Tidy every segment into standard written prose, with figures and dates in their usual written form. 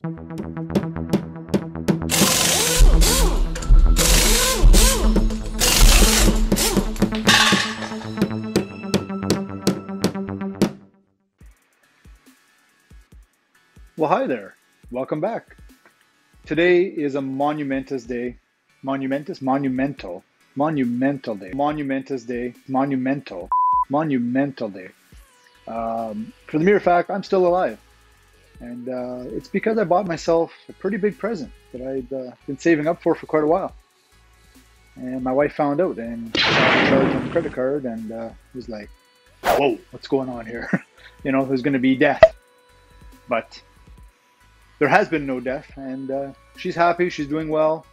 Well, hi there. Welcome back. Today is a monumentous day. Monumental day. Monumentous day. Monumental day. For the mere fact, I'm still alive. And it's because I bought myself a pretty big present that I'd been saving up for quite a while. And my wife found out and charged on the credit card and was like, whoa, what's going on here? You know, there's going to be death. But there has been no death, and she's happy, she's doing well.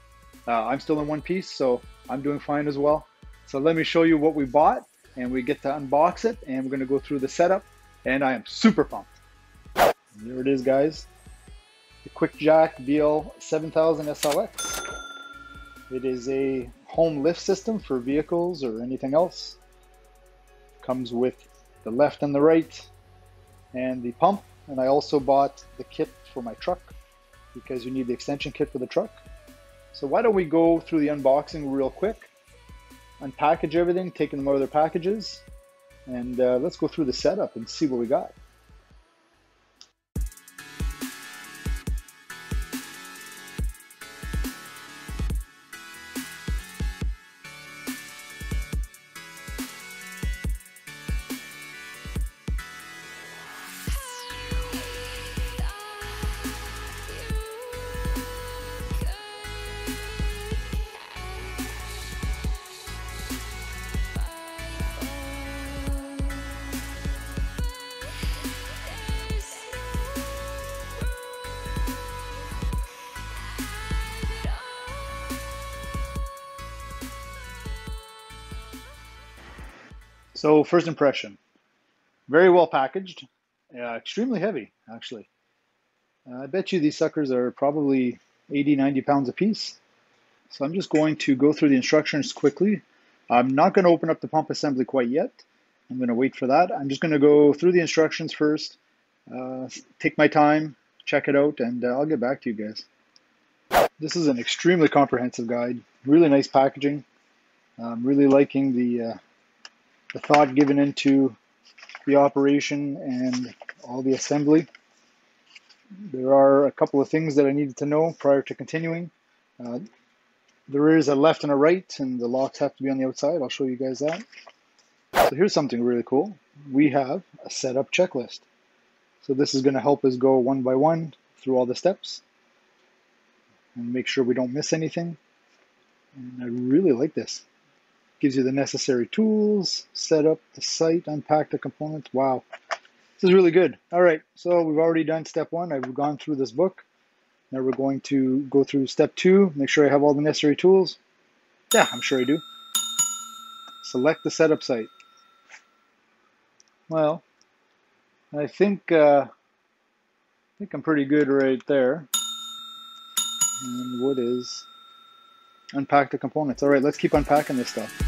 I'm still in one piece, so I'm doing fine as well. So let me show you what we bought, and we get to unbox it, and we're gonna go through the setup, and I am super pumped. There it is, guys. The Quickjack BL-7000SLX. It is a home lift system for vehicles or anything else. Comes with the left and the right, and the pump. And I also bought the kit for my truck because you need the extension kit for the truck. So why don't we go through the unboxing real quick, unpackage everything, taking them out of their packages, and let's go through the setup and see what we got. So first impression, very well packaged, extremely heavy actually. I bet you these suckers are probably 80, 90 pounds a piece. So I'm just going to go through the instructions quickly. I'm not going to open up the pump assembly quite yet. I'm going to wait for that. I'm just going to go through the instructions first, take my time, check it out, and I'll get back to you guys. This is an extremely comprehensive guide, really nice packaging. I'm really liking the thought given into the operation and all the assembly. There are a couple of things that I needed to know prior to continuing. There is a left and a right, and the locks have to be on the outside. I'll show you guys that. So here's something really cool. We have a setup checklist. So this is going to help us go one by one through all the steps and make sure we don't miss anything. And I really like this. Gives you the necessary tools, set up the site, unpack the components. Wow, this is really good. All right, so we've already done step one. I've gone through this book. Now we're going to go through step two, make sure I have all the necessary tools. Yeah, I'm sure I do. Select the setup site. Well, I think I'm pretty good right there. And what is unpack the components? All right, let's keep unpacking this stuff.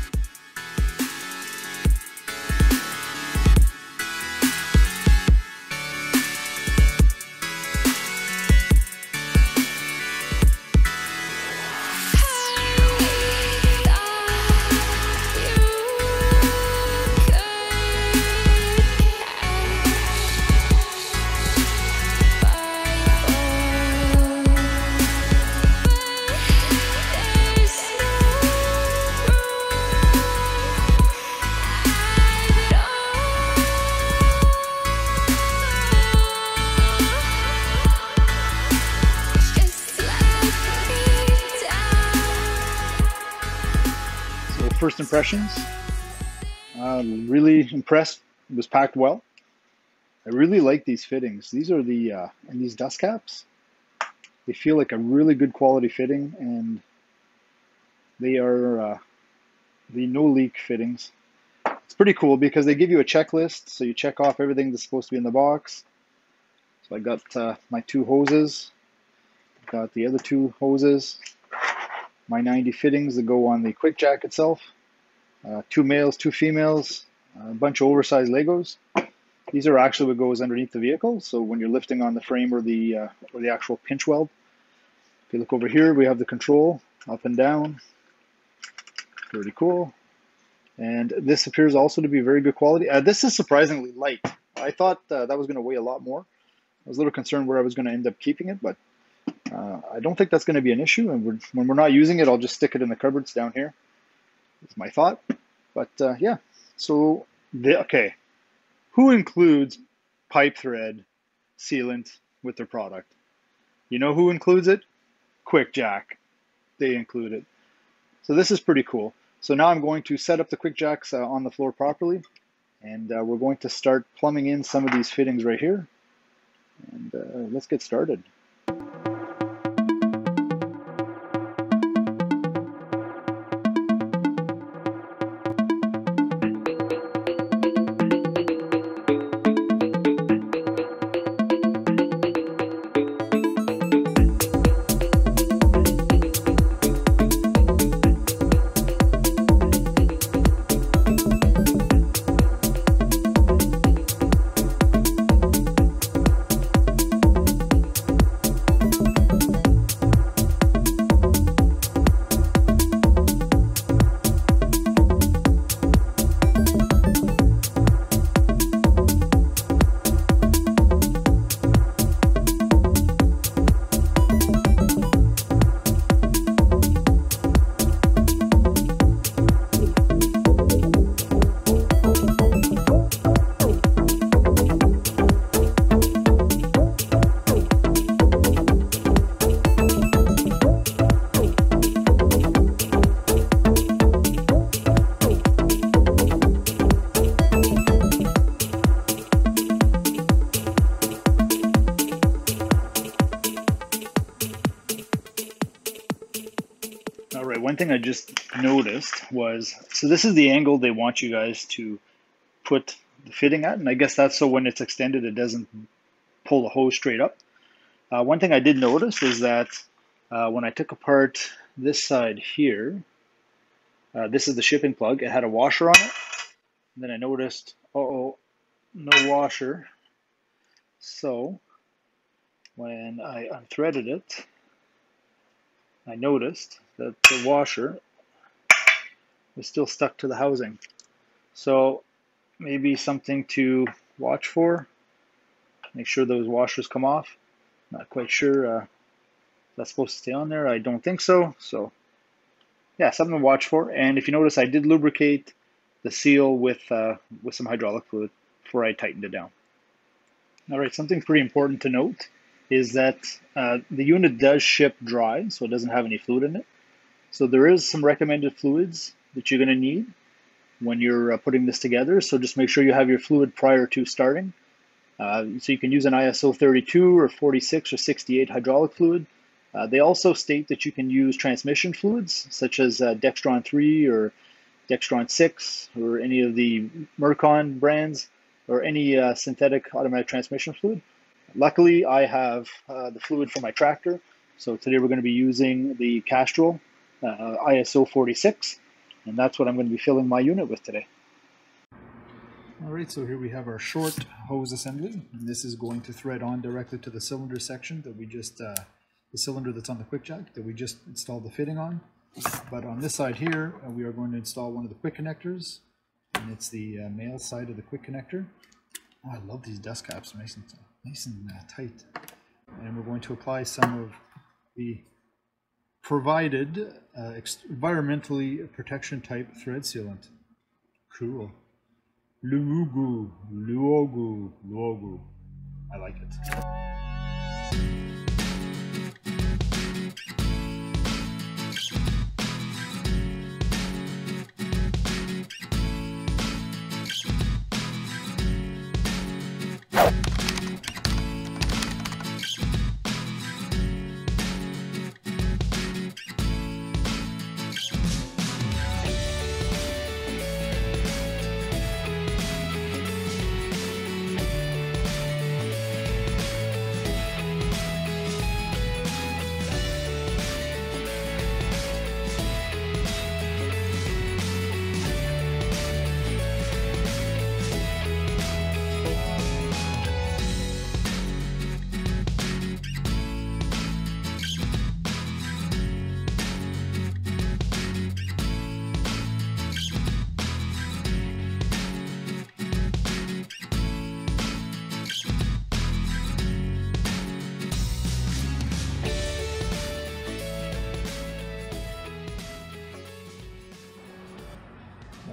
First impressions, really impressed. It was packed well. I really like these fittings. These are the and these dust caps. They feel like a really good quality fitting, and they are the no leak fittings. It's pretty cool because they give you a checklist, so you check off everything that's supposed to be in the box. So I got my two hoses, got the other two hoses, my 90 fittings that go on the Quickjack itself, 2 males, 2 females, a bunch of oversized Legos. These are actually what goes underneath the vehicle. So when you're lifting on the frame or the actual pinch weld. If you look over here, we have the control up and down. Pretty cool. And this appears also to be very good quality. This is surprisingly light. I thought that was going to weigh a lot more. I was a little concerned where I was going to end up keeping it, but I don't think that's going to be an issue. And when we're not using it, I'll just stick it in the cupboards down here. That's my thought. But yeah, so, okay. Who includes pipe thread sealant with their product? You know who includes it? Quickjack. They include it. So this is pretty cool. So now I'm going to set up the Quickjacks on the floor properly, and we're going to start plumbing in some of these fittings right here. And let's get started. All right, one thing I just noticed was, so this is the angle they want you guys to put the fitting at, and I guess that's so when it's extended, it doesn't pull the hose straight up. One thing I did notice is that when I took apart this side here, this is the shipping plug, it had a washer on it, and then I noticed, no washer. So when I unthreaded it, I noticed that the washer was still stuck to the housing. So maybe something to watch for. Make sure those washers come off. Not quite sure if that's supposed to stay on there. I don't think so. So yeah, something to watch for. And if you notice, I did lubricate the seal with some hydraulic fluid before I tightened it down. All right, something pretty important to note is that the unit does ship dry, so it doesn't have any fluid in it. So there is some recommended fluids that you're going to need when you're putting this together. So just make sure you have your fluid prior to starting. So you can use an ISO 32 or 46 or 68 hydraulic fluid. They also state that you can use transmission fluids such as Dextron 3 or Dextron 6 or any of the Mercon brands or any synthetic automatic transmission fluid. Luckily, I have the fluid for my tractor. So today we're going to be using the Castrol ISO 46, and that's what I'm going to be filling my unit with today. All right, so here we have our short hose assembly, and this is going to thread on directly to the cylinder section that we just, the cylinder that's on the Quickjack that we just installed the fitting on. But on this side here, we are going to install one of the quick connectors, and it's the male side of the quick connector. Oh, I love these dust caps, nice and tight. And we're going to apply some of the provided environmentally protection type thread sealant. Cool. Luogu. I like it.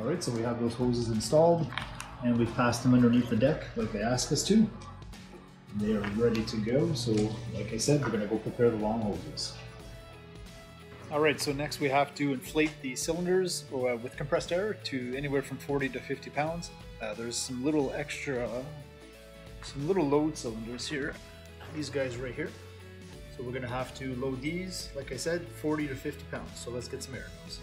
Alright, so we have those hoses installed and we've passed them underneath the deck like they asked us to. They are ready to go, so like I said, we're going to go prepare the long hoses. Alright, so next we have to inflate the cylinders with compressed air to anywhere from 40 to 50 pounds. There's some little extra, some little load cylinders here. These guys right here. So we're going to have to load these, like I said, 40 to 50 pounds. So let's get some air in those.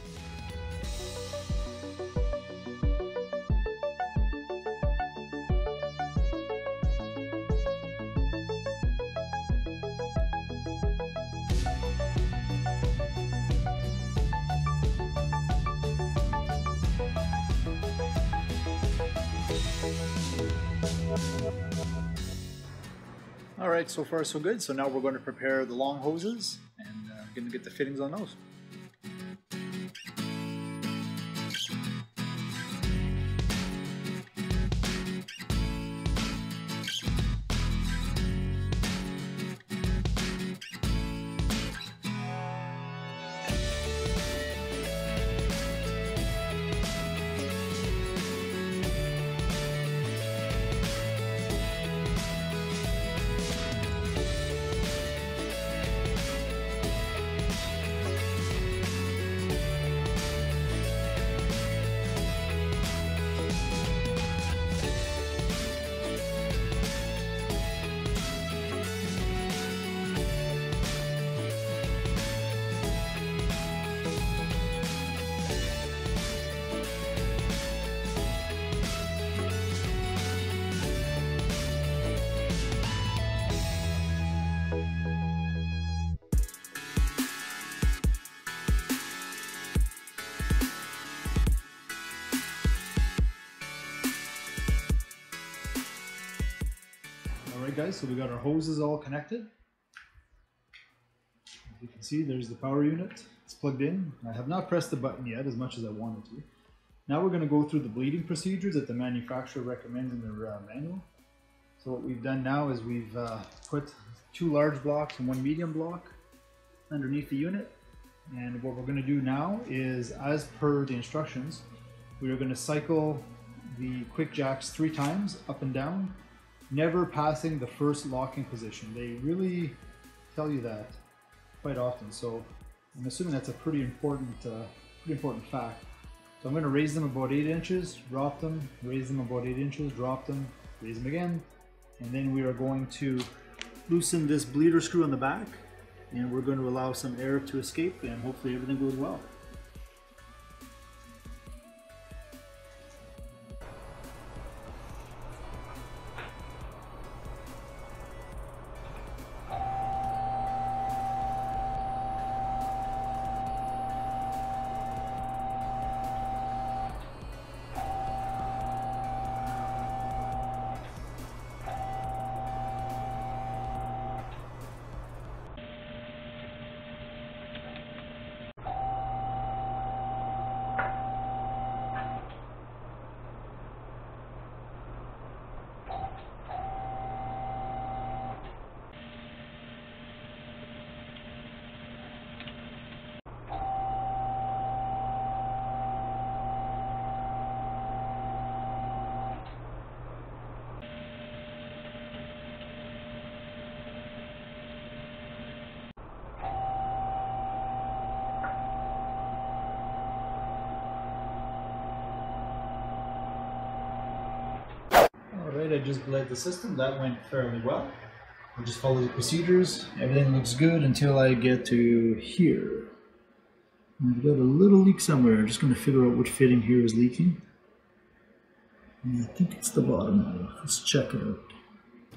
Alright, so far so good. So now we're going to prepare the long hoses and going to get the fittings on those. Alright guys, so we got our hoses all connected. As you can see, there's the power unit. It's plugged in. I have not pressed the button yet as much as I wanted to. Now we're going to go through the bleeding procedures that the manufacturer recommends in their manual. So what we've done now is we've put 2 large blocks and 1 medium block underneath the unit. And what we're going to do now is, as per the instructions, we are going to cycle the Quickjacks 3 times up and down, never passing the first locking position. They really tell you that quite often, so I'm assuming that's a pretty important fact. So I'm going to raise them about 8 inches, drop them, raise them about 8 inches, drop them, raise them again, and then we are going to loosen this bleeder screw on the back, and we're going to allow some air to escape, and hopefully everything goes well. Alright, I just bled the system. That went fairly well. I'll just follow the procedures. Everything looks good until I get to here. I've got a little leak somewhere. I'm just going to figure out which fitting here is leaking. And I think it's the bottom one. Let's check it out.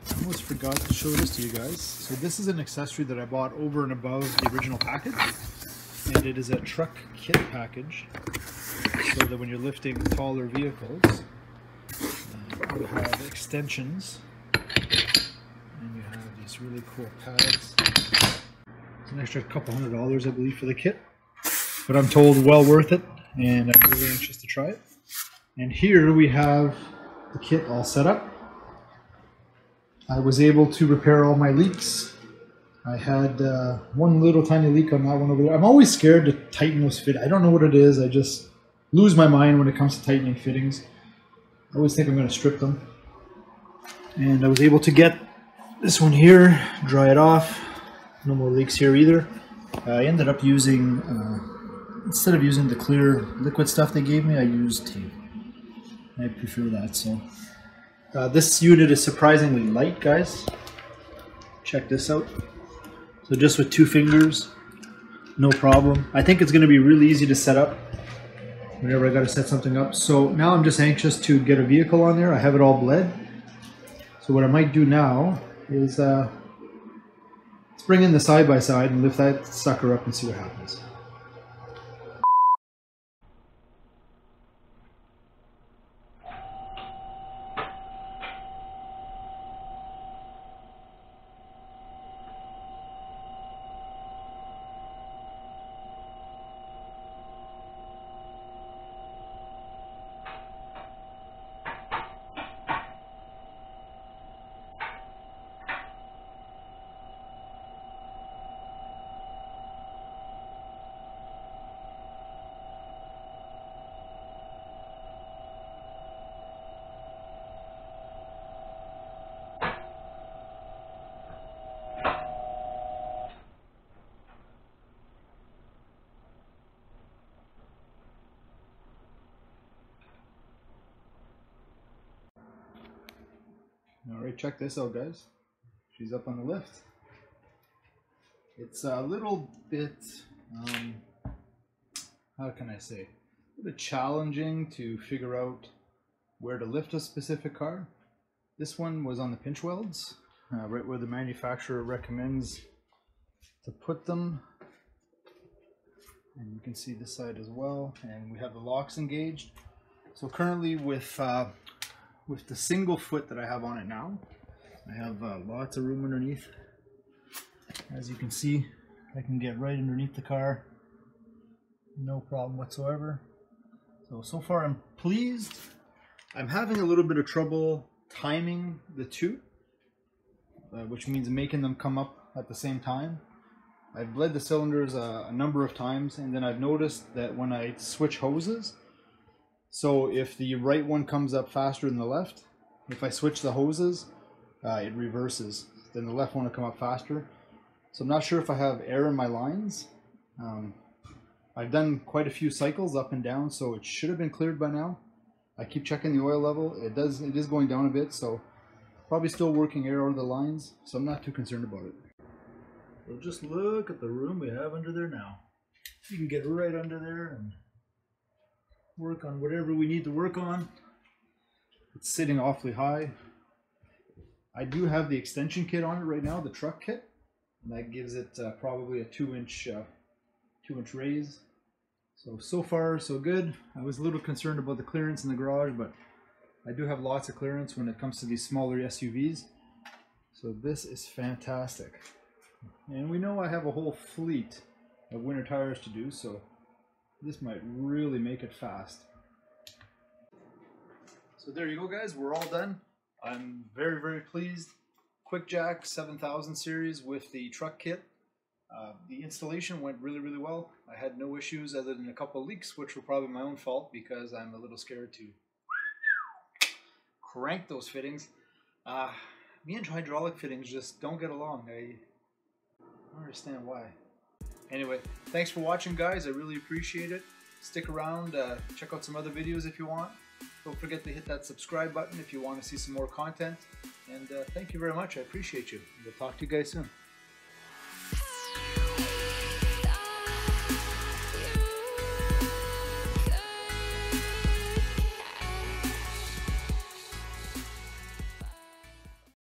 I almost forgot to show this to you guys. So this is an accessory that I bought over and above the original package. And it is a truck kit package. So that when you're lifting taller vehicles, you have extensions, and you have these really cool pads. It's an extra couple $100, I believe, for the kit, but I'm told well worth it, and I'm really anxious to try it. And here we have the kit all set up. I was able to repair all my leaks. I had one little tiny leak on that one over there. I'm always scared to tighten those fit. I don't know what it is. I just lose my mind when it comes to tightening fittings. I always think I'm going to strip them. And I was able to get this one here, dry it off. No more leaks here either. I ended up using, instead of using the clear liquid stuff they gave me, I used tape. I prefer that. So this unit is surprisingly light, guys. Check this out. So just with 2 fingers, no problem. I think it's going to be really easy to set up whenever I got to set something up. So now I'm just anxious to get a vehicle on there. I have it all bled. So what I might do now is let's bring in the side-by-side and lift that sucker up and see what happens. Alright, check this out, guys. She's up on the lift. It's a little bit, how can I say, a bit challenging to figure out where to lift a specific car. This one was on the pinch welds, right where the manufacturer recommends to put them. And you can see this side as well, and we have the locks engaged. So currently with the single foot that I have on it now, I have lots of room underneath. As you can see, I can get right underneath the car, no problem whatsoever. So far I'm pleased. I'm having a little bit of trouble timing the two, which means making them come up at the same time. I've bled the cylinders a number of times, and then I've noticed that when I switch hoses, so if the right one comes up faster than the left, if I switch the hoses, it reverses. Then the left one will come up faster. So I'm not sure if I have air in my lines. I've done quite a few cycles up and down, so it should have been cleared by now. I keep checking the oil level. It is going down a bit, so probably still working air out of the lines, so I'm not too concerned about it. So just look at the room we have under there now. You can get right under there and work on whatever we need to work on. It's sitting awfully high. I do have the extension kit on it right now, the truck kit, and that gives it probably a 2-inch raise. So far so good. I was a little concerned about the clearance in the garage, but I do have lots of clearance when it comes to these smaller SUVs. So this is fantastic. And we know I have a whole fleet of winter tires to do, so this might really make it fast. So there you go, guys. We're all done. I'm very, very pleased. Quickjack 7000 series with the truck kit. The installation went really, really well. I had no issues other than a couple of leaks, which were probably my own fault because I'm a little scared to crank those fittings. Me and hydraulic fittings just don't get along. I don't understand why. Anyway, thanks for watching, guys. I really appreciate it. Stick around, check out some other videos if you want. Don't forget to hit that subscribe button if you want to see some more content. And thank you very much. I appreciate you. We'll talk to you guys soon.